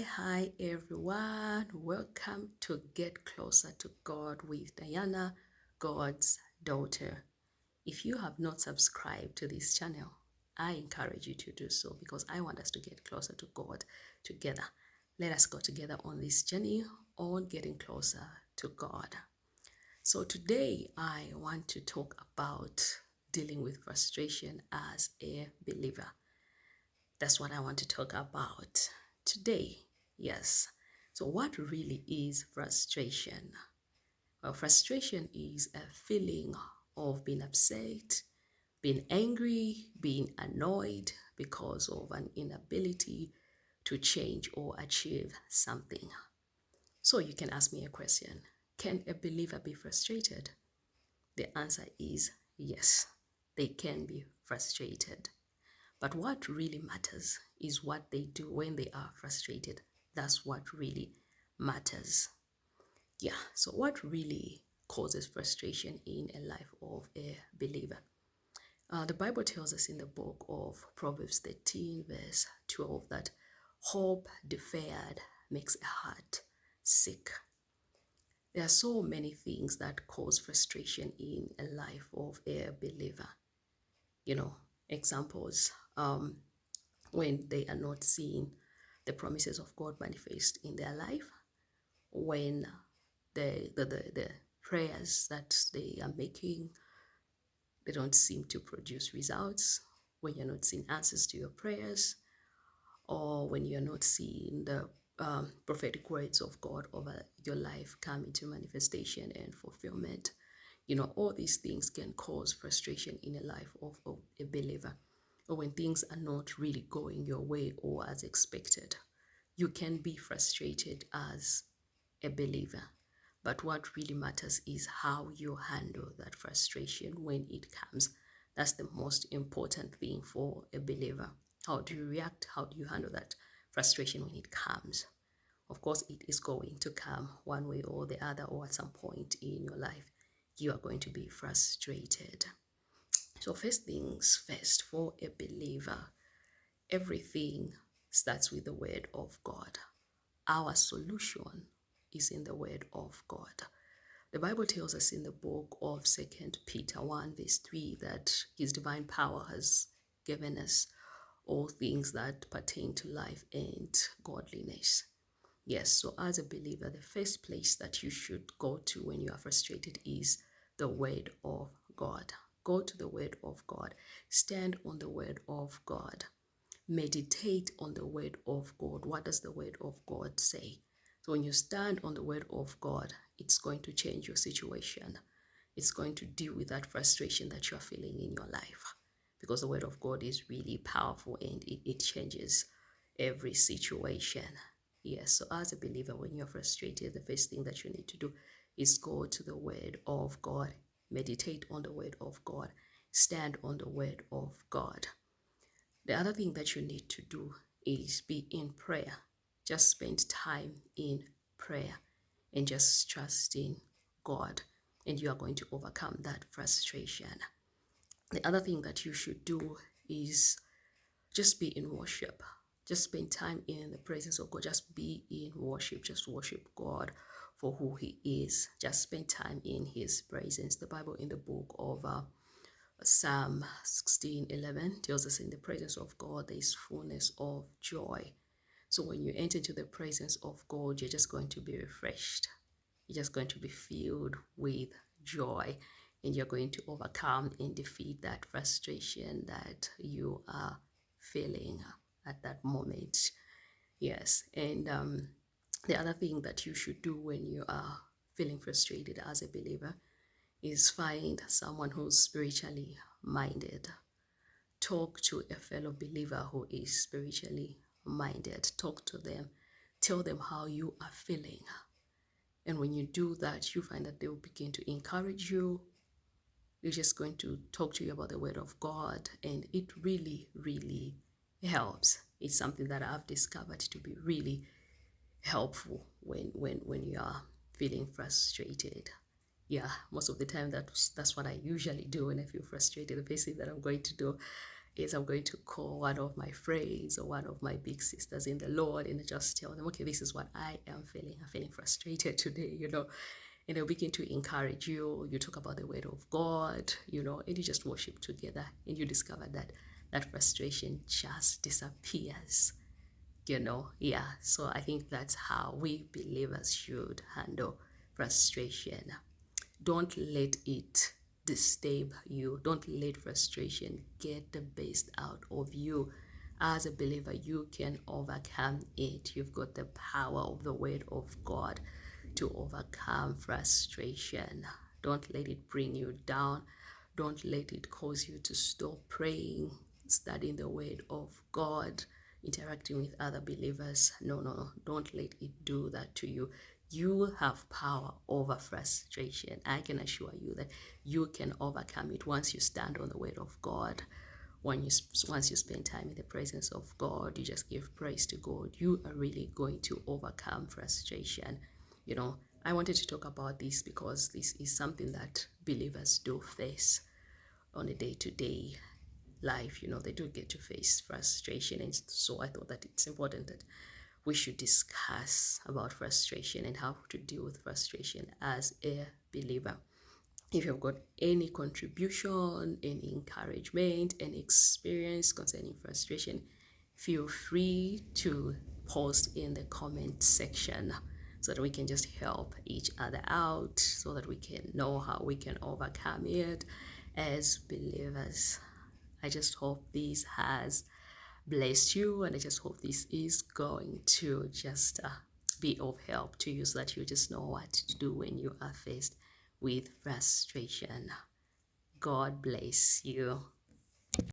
Hi everyone. Welcome to Get Closer to God with Diana, God's daughter. If you have not subscribed to this channel, I encourage you to do so because I want us to get closer to God together. Let us go together on this journey on getting closer to God. So today I want to talk about dealing with frustration as a believer. That's what I want to talk about today. Yes. So, what really is frustration? Well, frustration is a feeling of being upset, being angry, being annoyed because of an inability to change or achieve something. So, you can ask me a question. Can a believer be frustrated? The answer is yes, they can be frustrated. But what really matters is what they do when they are frustrated. That's what really matters. Yeah, so what really causes frustration in a life of a believer? The Bible tells us in the book of Proverbs 13, verse 12, that hope deferred makes a heart sick. There are so many things that cause frustration in a life of a believer. Examples. When they are not seeing the promises of God manifest in their life, when the prayers that they are making, they don't seem to produce results, when you're not seeing answers to your prayers, or when you're not seeing the prophetic words of God over your life come into manifestation and fulfillment. All these things can cause frustration in a life of a believer. Or when things are not really going your way or as expected, you can be frustrated as a believer. But what really matters is how you handle that frustration when it comes. That's the most important thing for a believer. How do you react? How do you handle that frustration when it comes? Of course, it is going to come one way or the other, or at some point in your life, you are going to be frustrated. So first things first, for a believer, everything starts with the word of God. Our solution is in the word of God. The Bible tells us in the book of 2 Peter 1 verse 3 that his divine power has given us all things that pertain to life and godliness. Yes, so as a believer, the first place that you should go to when you are frustrated is the word of God. Go to the word of God. Stand on the word of God. Meditate on the word of God. What does the word of God say? So when you stand on the word of God, it's going to change your situation. It's going to deal with that frustration that you're feeling in your life, because the word of God is really powerful and it changes every situation. Yes, so as a believer, when you're frustrated, the first thing that you need to do is go to the word of God. Meditate on the word of God. Stand on the word of God. The other thing that you need to do is be in prayer. Just spend time in prayer and just trust in God, and you are going to overcome that frustration. The other thing that you should do is just be in worship. Just spend time in the presence of God. Just be in worship. Just worship God for who he is. Just spend time in his presence. The Bible in the book of Psalm 16:11 tells us in the presence of God there is fullness of joy. So when you enter into the presence of God, you're just going to be refreshed. You're just going to be filled with joy, and you're going to overcome and defeat that frustration that you are feeling at that moment. Yes, and the other thing that you should do when you are feeling frustrated as a believer is find someone who's spiritually minded. Talk to a fellow believer who is spiritually minded. Talk to them. Tell them how you are feeling. And when you do that, you find that they will begin to encourage you. They're just going to talk to you about the word of God, and it really, really helps. It's something that I've discovered to be really helpful when you are feeling frustrated. Yeah, most of the time that's what I usually do when I feel frustrated. The first thing that I'm going to do is I'm going to call one of my friends or one of my big sisters in the Lord and just tell them, okay, this is what I am feeling. I'm feeling frustrated today, and they'll begin to encourage you. You talk about the word of God, and you just worship together, and you discover that that frustration just disappears. Yeah. So I think that's how we believers should handle frustration. Don't let it disturb you. Don't let frustration get the best out of you. As a believer, you can overcome it. You've got the power of the word of God to overcome frustration. Don't let it bring you down. Don't let it cause you to stop praying, studying the word of God, interacting with other believers. No, no, no. Don't let it do that to you. You have power over frustration. I can assure you that you can overcome it once you stand on the word of God. Once you spend time in the presence of God, you just give praise to God. You are really going to overcome frustration. I wanted to talk about this because this is something that believers do face on a day-to-day life. They do get to face frustration, and so I thought that it's important that we should discuss about frustration and how to deal with frustration as a believer. If you've got any contribution, any encouragement, any experience concerning frustration, feel free to post in the comment section so that we can just help each other out, so that we can know how we can overcome it as believers. I just hope this has blessed you, and I just hope this is going to just be of help to you, so that you just know what to do when you are faced with frustration. God bless you.